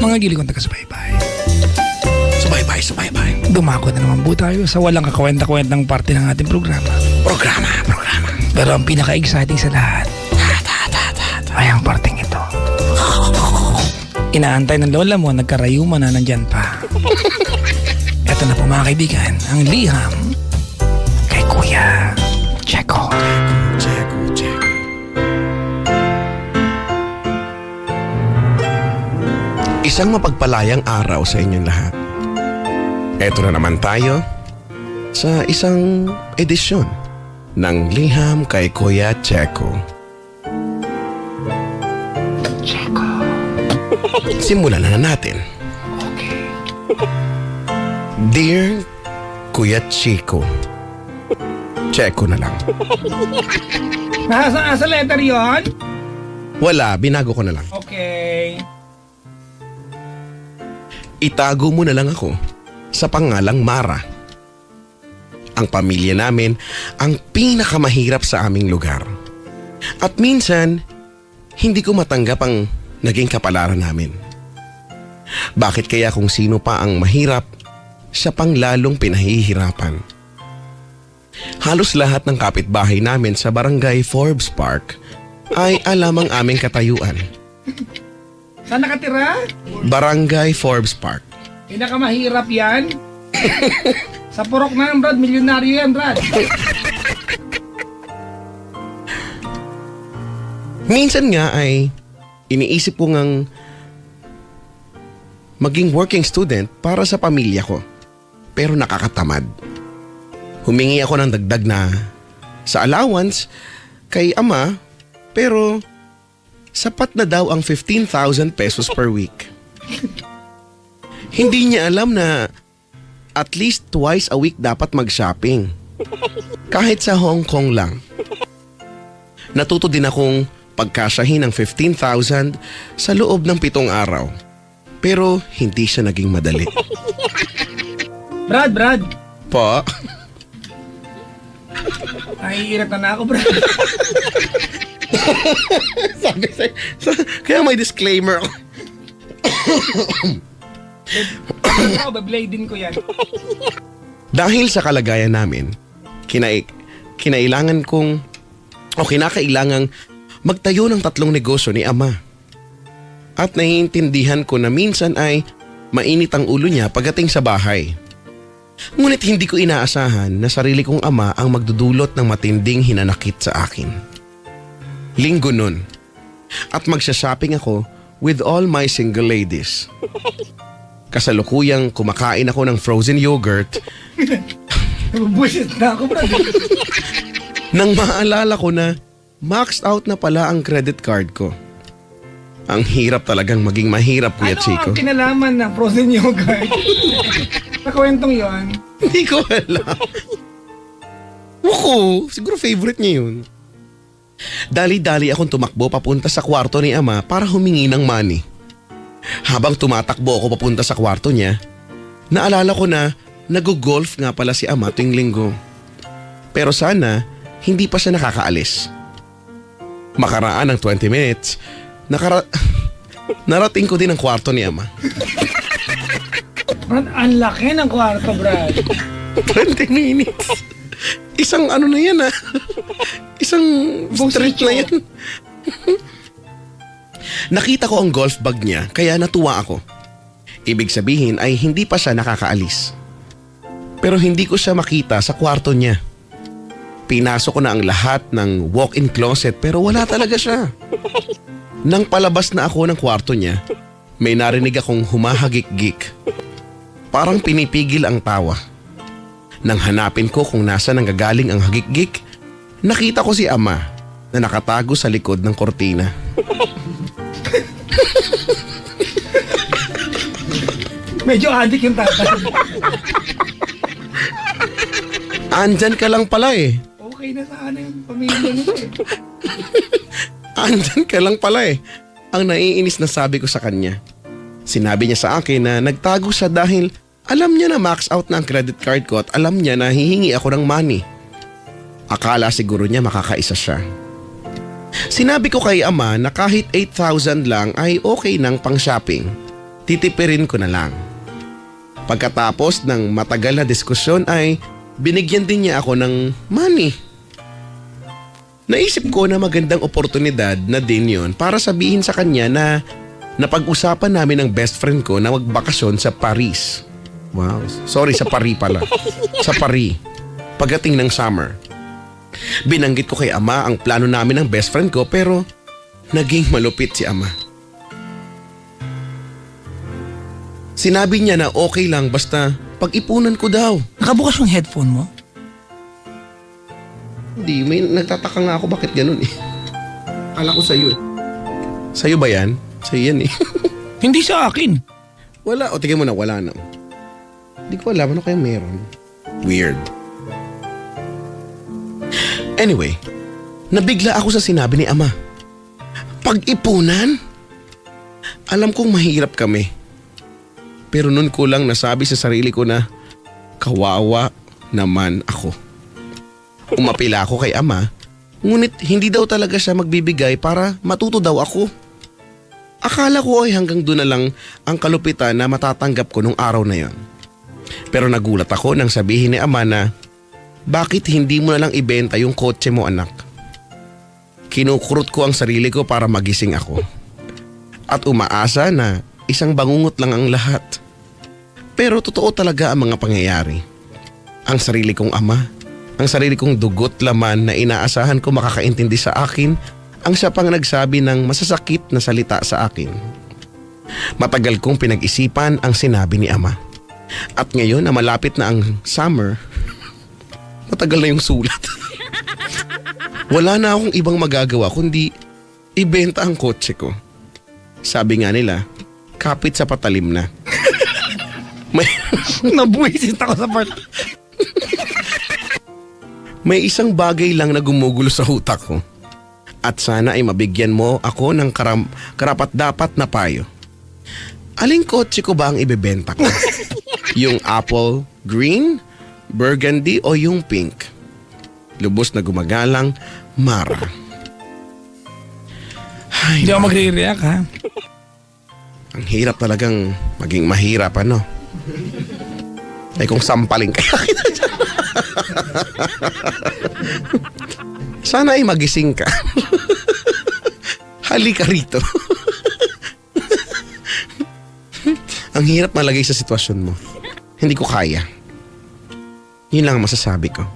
Mga gili kong taga-subaybay. Subaybay. Dumako na naman po tayo sa walang kakwenta-kwentang parte ng ating programa. Programa. Pero ang pinaka-exciting sa lahat ay ang parteng ito. Inaantay ng lola mo, nagkarayuma na nandyan pa. Ito na po mga kaibigan, ang liham kay Kuya Checo. Check. Isang mapagpalayang araw sa inyong lahat. Eto na naman tayo sa isang edisyon ng Liham kay Kuya Checo. Checo. Simulan na natin. Okay. Dear Kuya Chico. Checo na lang. Nasa letter yon? Wala, binago ko na lang. Okay. Itago mo na lang ako sa pangalang Mara. Ang pamilya namin ang pinakamahirap sa aming lugar. At minsan, hindi ko matanggap ang naging kapalaran namin. Bakit kaya kung sino pa ang mahirap, siya pang lalong pinahihirapan? Halos lahat ng kapitbahay namin sa barangay Forbes Park ay alam ang aming katayuan. Saan nakatira? Barangay Forbes Park. Pinakamahirap yan. Sa purok na yan, Brad. Milyonaryo yan, Brad. Minsan nga ay iniisip ko ngang maging working student para sa pamilya ko. Pero nakakatamad. Humingi ako ng dagdag na sa allowance kay ama, pero sapat na daw ang 15,000 pesos per week. Hindi niya alam na at least twice a week dapat mag-shopping. Kahit sa Hong Kong lang. Natuto din akong pagkasyahin ng 15,000 sa loob ng 7 araw. Pero hindi siya naging madali. Brad. Po? Naiirita na ako, Brad. Sabi kaya may disclaimer ako. Ako, babladin ko yan. Dahil sa kalagayan namin, kinakailangang magtayo ng 3 negosyo ni ama. At naiintindihan ko na minsan ay mainit ang ulo niya pagdating sa bahay. Ngunit hindi ko inaasahan na sarili kong ama ang magdudulot ng matinding hinanakit sa akin. Linggo nun. At magsha-shopping ako with all my single ladies. Kasalukuyang kumakain ako ng frozen yogurt. Bullshit na ako, Brad. Nang maalala ko na maxed out na pala ang credit card ko. Ang hirap talagang maging mahirap, Kuya Chico. Ano ang kinalaman ng frozen yogurt? Sa kwentong yon. Hindi ko alam. Wako, siguro favorite niya yun. Dali-dali akong tumakbo papunta sa kwarto ni ama para humingi ng money. Habang tumatakbo ako papunta sa kwarto niya, naalala ko na nag-golf nga pala si ama tuwing linggo. Pero sana, hindi pa siya nakakaalis. Makaraan ng 20 minutes, narating ko din ang kwarto ni ama. Brad, ang laki ng kwarto, Brad. 20 minutes. Isang ano na yan Isang street na yan. Nakita ko ang golf bag niya kaya natuwa ako. Ibig sabihin ay hindi pa siya nakakaalis. Pero hindi ko siya makita sa kwarto niya. Pinasok ko na ang lahat ng walk-in closet pero wala talaga siya. Nang palabas na ako ng kwarto niya, may narinig akong humahagik-gik. Parang pinipigil ang tawa. Nang hanapin ko kung nasa nanggagaling ang hagik-gik, nakita ko si ama na nakatago sa likod ng kortina. Medyo adik yung tatay. Andyan ka lang pala eh. Okay na sana yung pamilya nito eh. Andyan ka lang pala eh. Ang naiinis na sabi ko sa kanya. Sinabi niya sa akin na nagtago siya dahil alam niya na max out na ang credit card ko at alam niya na hihingi ako ng money. Akala siguro niya makakaisa siya. Sinabi ko kay ama na kahit 8,000 lang ay okay nang pang shopping. titipirin ko na lang. Pagkatapos ng matagal na diskusyon ay binigyan din niya ako ng money. Naisip ko na magandang oportunidad na din yon para sabihin sa kanya na napag-usapan namin ng best friend ko na magbakasyon sa Paris. Wow, sorry, sa Paris pala. Sa Paris. Pagdating ng summer. Binanggit ko kay ama ang plano namin ng best friend ko pero naging malupit si ama. Sinabi niya na okay lang basta pag-ipunan ko daw. Nakabukas yung headphone mo? Hindi, may nagtataka nga ako bakit ganun eh. Akala ko sa'yo eh. Sa'yo ba yan? Sa'yo yan eh. Hindi sa akin. Wala. O tingin mo na wala na. Hindi ko alam ano kaya meron. Weird. Anyway, nabigla ako sa sinabi ni ama. Pag-ipunan? Alam kong mahirap kami. Pero nun ko lang nasabi sa sarili ko na kawawa naman ako. Umapila ako kay ama, ngunit hindi daw talaga siya magbibigay para matuto daw ako. Akala ko ay hanggang doon na lang ang kalupitan na matatanggap ko nung araw na yon. Pero nagulat ako nang sabihin ni ama na, bakit hindi mo na lang ibenta yung kotse mo anak? Kinukurot ko ang sarili ko para magising ako. At umaasa na isang bangungot lang ang lahat. Pero totoo talaga ang mga pangyayari. Ang sarili kong ama, ang sarili kong dugot laman na inaasahan ko makakaintindi sa akin, ang siya pang nagsabi ng masasakit na salita sa akin. Matagal kong pinag-isipan ang sinabi ni ama. At ngayon na malapit na ang summer, matagal na yung sulat. Wala na akong ibang magagawa kundi ibenta ang kotse ko. Sabi nga nila, kapit sa patalim na. Nabuisit ako sa part. May isang bagay lang na gumugulo sa utak ko. At sana ay mabigyan mo ako ng karapat-dapat na payo. Aling kotse ko ba ang ibebenta ko? Yung apple green, burgundy o yung pink? Lubos na gumagalang, Mara. Ay, Hindi ako magre-react ha. ang hirap talagang maging mahirap ano. Ay kung sampaling kaya kita dyan. Sana ay magising ka. Halika rito. Ang hirap malagay sa sitwasyon mo. Hindi ko kaya. Yun lang ang masasabi ko.